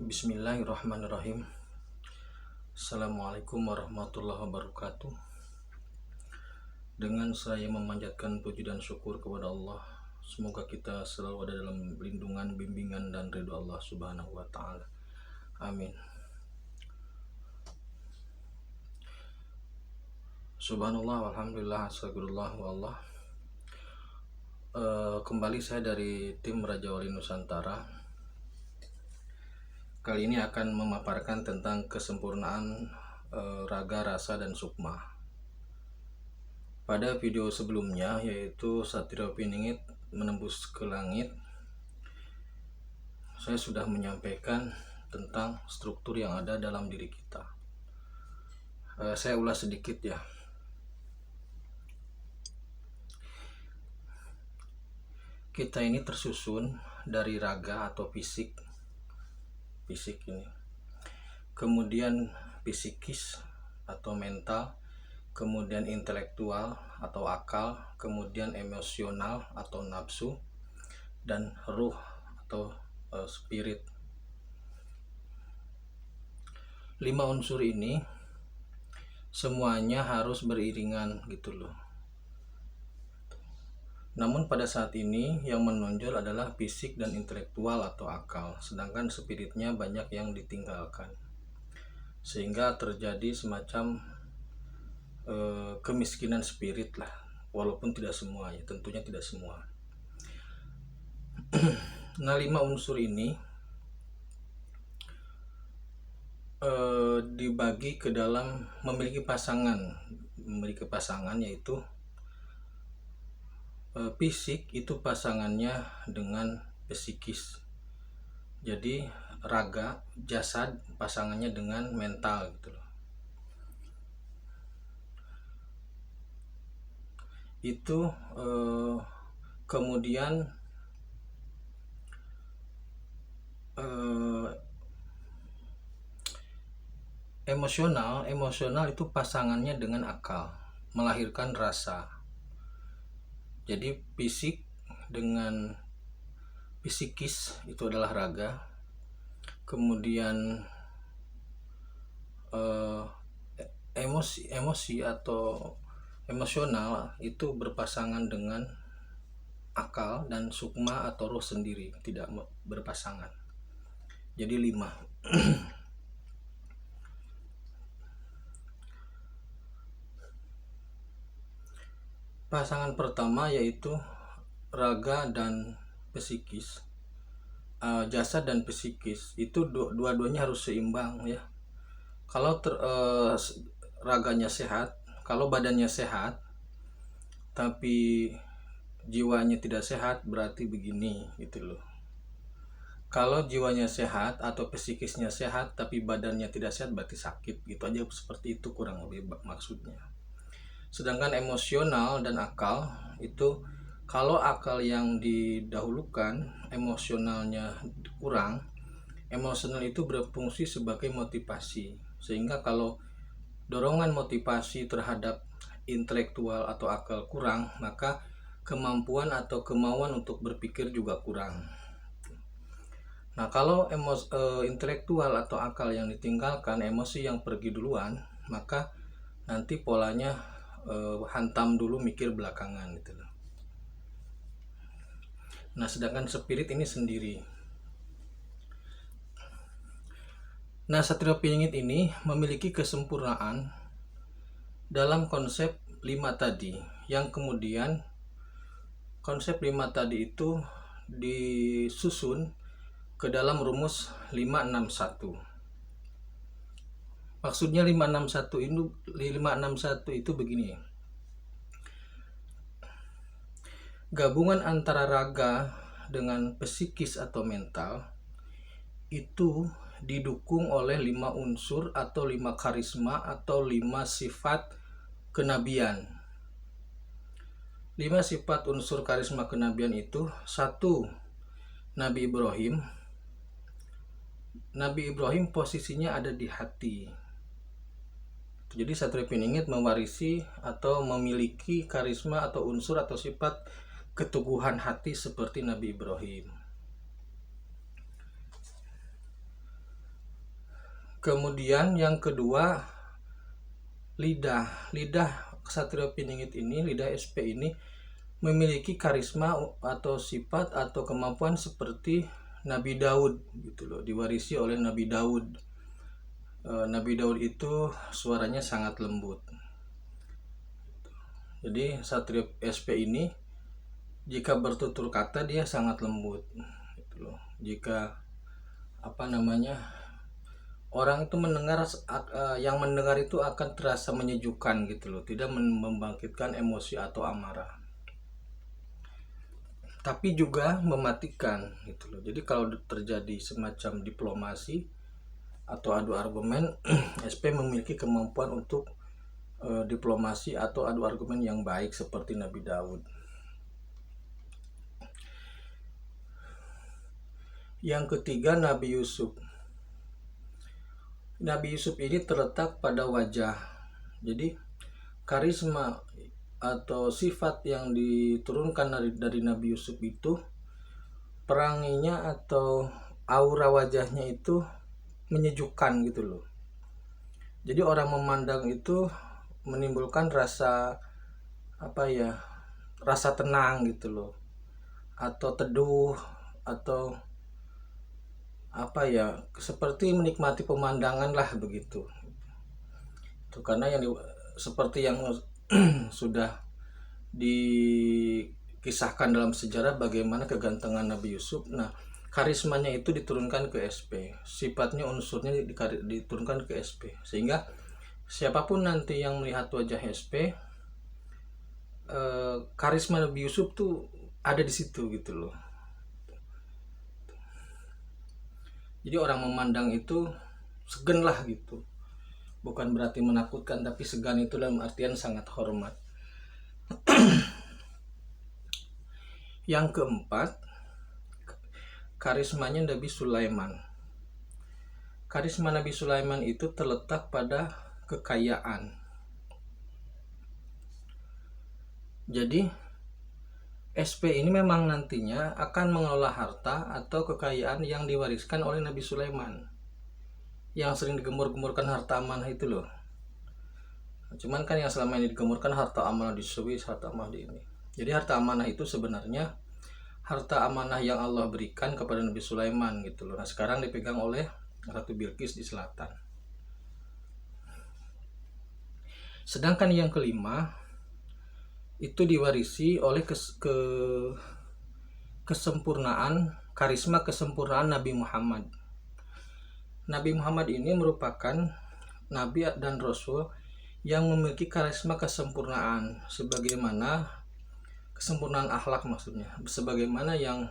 Bismillahirrahmanirrahim. Assalamualaikum warahmatullahi wabarakatuh. Dengan saya memanjatkan puji dan syukur kepada Allah, semoga kita selalu ada dalam lindungan, bimbingan, dan ridho Allah Subhanahu wa Ta'ala. Amin. Subhanallah, walhamdulillah, astagfirullah, wallah. Kembali saya dari tim Raja Wali Nusantara. Kali ini akan memaparkan tentang kesempurnaan raga, rasa, dan sukma. Pada video sebelumnya, yaitu Satrio Piningit Menembus ke Langit, saya sudah menyampaikan tentang struktur yang ada dalam diri kita. Saya ulas sedikit ya. Kita ini tersusun dari raga atau fisik ini, kemudian psikis atau mental, kemudian intelektual atau akal, kemudian emosional atau nafsu, dan ruh atau spirit. 5 unsur ini semuanya harus beriringan gitu loh. Namun pada saat ini yang menonjol adalah fisik dan intelektual atau akal, sedangkan spiritnya banyak yang ditinggalkan, sehingga terjadi semacam kemiskinan spirit lah, walaupun tidak semua ya, tentunya tidak semua. Nah, 5 unsur ini dibagi ke dalam memiliki pasangan, yaitu fisik itu pasangannya dengan psikis. Jadi raga, jasad pasangannya dengan mental gitu loh. Itu kemudian emosional itu pasangannya dengan akal, melahirkan rasa. Jadi fisik dengan psikis itu adalah raga, kemudian emosi atau emosional itu berpasangan dengan akal, dan sukma atau roh sendiri tidak berpasangan. Jadi 5. Pasangan pertama yaitu raga dan psikis, jasad dan psikis itu dua-duanya harus seimbang ya. Kalau raganya sehat, kalau badannya sehat tapi jiwanya tidak sehat, berarti begini gitu loh. Kalau jiwanya sehat atau psikisnya sehat tapi badannya tidak sehat, berarti sakit gitu aja, seperti itu kurang lebih maksudnya. Sedangkan emosional dan akal itu, kalau akal yang didahulukan, emosionalnya kurang. Emosional itu berfungsi sebagai motivasi, sehingga kalau dorongan motivasi terhadap intelektual atau akal kurang, maka kemampuan atau kemauan untuk berpikir juga kurang. Nah, kalau intelektual atau akal yang ditinggalkan, emosi yang pergi duluan, maka nanti polanya hantam dulu, mikir belakangan gitu loh. Nah, sedangkan spirit ini sendiri. Nah, Satrio Piningit ini memiliki kesempurnaan dalam konsep 5 tadi, yang kemudian konsep 5 tadi itu disusun ke dalam rumus 561. Maksudnya 561 itu begini. Gabungan antara raga dengan psikis atau mental itu didukung oleh 5 unsur atau 5 karisma atau 5 sifat kenabian. 5 sifat unsur karisma kenabian itu: 1. Nabi Ibrahim. Nabi Ibrahim posisinya ada di hati. Jadi Satrio Piningit mewarisi atau memiliki karisma atau unsur atau sifat keteguhan hati seperti Nabi Ibrahim. Kemudian yang kedua, lidah Ksatria Piningit ini, lidah SP ini memiliki karisma atau sifat atau kemampuan seperti Nabi Daud gitu loh, diwarisi oleh Nabi Daud. Nabi Daud itu suaranya sangat lembut. Jadi Ksatria SP ini jika bertutur kata dia sangat lembut gitu loh. Jika orang itu mendengar, yang mendengar itu akan terasa menyejukkan gitu loh, tidak membangkitkan emosi atau amarah, tapi juga mematikan gitu loh. Jadi kalau terjadi semacam diplomasi atau adu argumen, SP memiliki kemampuan untuk diplomasi atau adu argumen yang baik seperti Nabi Daud. Yang ketiga, Nabi Yusuf. Nabi Yusuf ini terletak pada wajah. Jadi karisma atau sifat yang diturunkan dari Nabi Yusuf itu, peranginya atau aura wajahnya itu menyejukkan gitu loh. Jadi orang memandang itu menimbulkan rasa rasa tenang gitu loh, atau teduh, atau seperti menikmati pemandangan lah begitu. Itu karena seperti yang sudah dikisahkan dalam sejarah bagaimana kegantengan Nabi Yusuf. Nah, karismanya itu diturunkan ke SP, sifatnya, unsurnya diturunkan ke SP, sehingga siapapun nanti yang melihat wajah SP, karisma Nabi Yusuf tuh ada di situ gitu loh. Jadi orang memandang itu segan lah gitu. Bukan berarti menakutkan, tapi segan itu dalam artian sangat hormat. Yang keempat, karismanya Nabi Sulaiman. Karisma Nabi Sulaiman itu terletak pada kekayaan. Jadi SP ini memang nantinya akan mengelola harta atau kekayaan yang diwariskan oleh Nabi Sulaiman, yang sering digemur-gemurkan harta amanah itu loh. Cuman kan yang selama ini digemurkan harta amanah di Swiss, harta amanah di ini. Jadi harta amanah itu sebenarnya harta amanah yang Allah berikan kepada Nabi Sulaiman gitu loh. Nah, sekarang dipegang oleh Ratu Bilqis di selatan. Sedangkan yang kelima itu diwarisi oleh kesempurnaan, karisma kesempurnaan Nabi Muhammad. Nabi Muhammad ini merupakan Nabi dan Rasul yang memiliki karisma kesempurnaan, sebagaimana kesempurnaan akhlak maksudnya, sebagaimana yang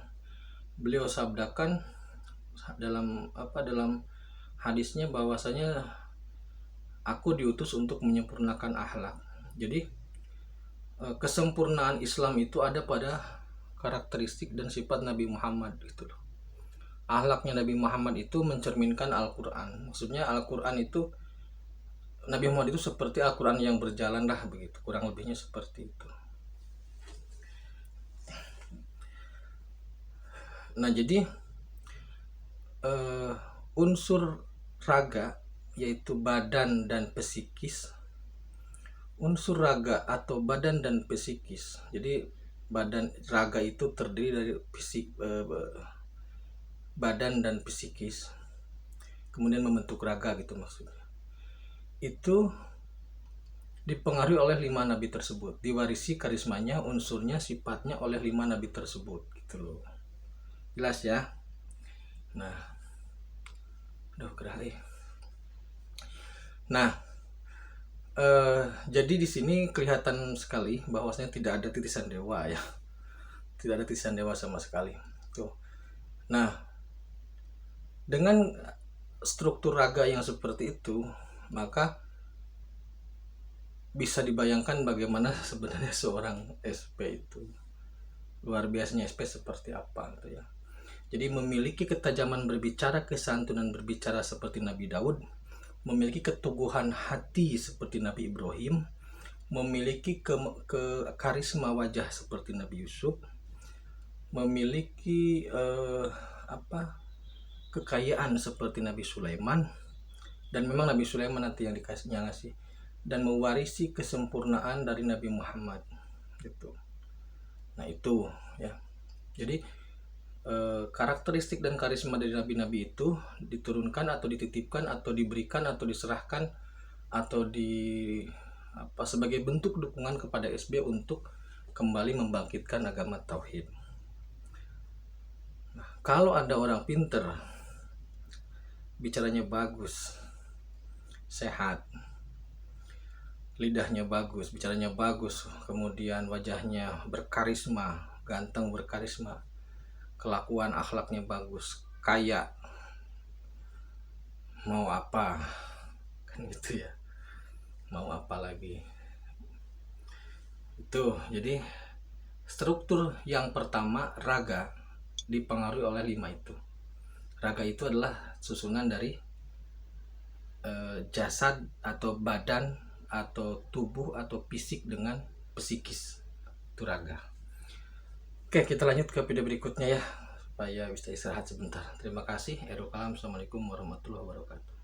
beliau sabdakan dalam hadisnya, bahwasanya aku diutus untuk menyempurnakan akhlak. Jadi kesempurnaan Islam itu ada pada karakteristik dan sifat Nabi Muhammad gitu loh. Akhlaknya Nabi Muhammad itu mencerminkan Al-Quran. Maksudnya Al-Quran itu, Nabi Muhammad itu seperti Al-Quran yang berjalan lah begitu, kurang lebihnya seperti itu. Nah, jadi unsur raga yaitu badan dan psikis. Unsur raga atau badan dan psikis. Jadi raga itu terdiri dari badan dan psikis, kemudian membentuk raga gitu maksudnya. Itu dipengaruhi oleh 5 nabi tersebut, diwarisi karismanya, unsurnya, sifatnya oleh 5 nabi tersebut gitu loh. Jelas ya? Nah, gerah. Nah, jadi di sini kelihatan sekali bahwasanya tidak ada titisan dewa ya, tidak ada titisan dewa sama sekali. Tuh. Nah, dengan struktur raga yang seperti itu, maka bisa dibayangkan bagaimana sebenarnya seorang SP itu. Luar biasanya SP seperti apa gitu ya. Jadi memiliki ketajaman berbicara, kesantunan berbicara seperti Nabi Daud, memiliki keteguhan hati seperti Nabi Ibrahim, memiliki karisma wajah seperti Nabi Yusuf, memiliki kekayaan seperti Nabi Sulaiman, Dan memang Nabi Sulaiman nanti yang dikasihnya ngasih, dan mewarisi kesempurnaan dari Nabi Muhammad gitu. Nah itu ya, jadi karakteristik dan karisma dari nabi-nabi itu diturunkan atau dititipkan atau diberikan atau diserahkan atau sebagai bentuk dukungan kepada SB untuk kembali membangkitkan agama tauhid. Nah, kalau ada orang pinter, bicaranya bagus, sehat, lidahnya bagus, bicaranya bagus, kemudian wajahnya berkarisma, ganteng berkarisma, kelakuan akhlaknya bagus, kaya, mau apa kan gitu ya, mau apa lagi itu. Jadi struktur yang pertama, raga, dipengaruhi oleh 5 itu. Raga itu adalah susunan dari jasad atau badan atau tubuh atau fisik dengan psikis, itu raga. Oke, kita lanjut ke video berikutnya ya, supaya bisa istirahat sebentar. Terima kasih. Assalamualaikum warahmatullahi wabarakatuh.